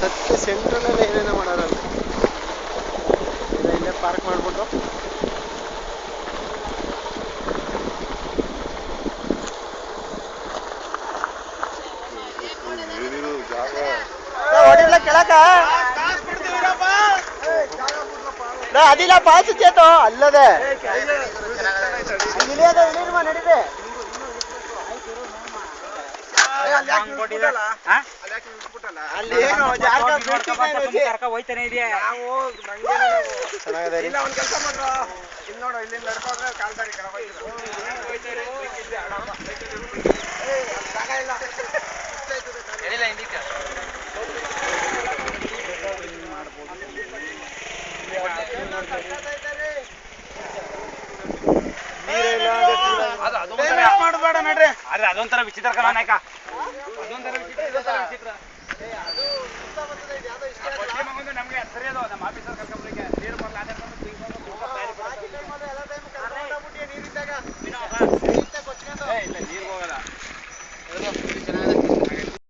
ಸತ್ಯ ಸೆಂಟ್ರಲಲ್ಲಿ ಏನೇನೋ ಮಾಡೋರಂತೆ. ಇಲ್ಲೇ ಪಾರ್ಕ್ ಮಾಡಿಬಿಟ್ಟು ಹೊಡಿಲ್ಲ ಕೆಳಕ ಅದಿಲ್ಲ ಪಾಸ್ ಚೇತು ಅಲ್ಲದೆ ಇಳಿಯೋದ ಇಳಿರುವ ನಡಿದೆ ಅಲ್ಲಿ ಏನು ಹೋಯ್ತಾನೆ ಇದೆಯಾ ಚೆನ್ನಾಗಿದೆ. ಇಲ್ಲ ಒಂದು ಕೆಲಸ ಮಾಡ್ರು ಇಲ್ಲಿ ನೋಡು ಇಲ್ಲಿಂದ ನಡ್ಕೊಂಡ್ರೆ ಕಾಲ್ ದಾರಿ ಜಾಗ ಇಲ್ಲ ಹಿಂದಿಕ್ಕೆ ಮಾಡಬೇಡ ನಡ್ರಿ. ಆದ್ರೆ ಅದೊಂಥರ ವಿಚಿತ್ರ ಕಣ ನಾಯಕ, ಅದೊಂಥರ ವಿಚಿತ್ರ. ನಮ್ಗೆ ಸರಿ ಅದು ನಮ್ಮ ಆಫೀಸರ್ ಕರ್ಕೊಂಡ್ಲಿಕ್ಕೆ ನೀರು ಬರಲ್ಲ.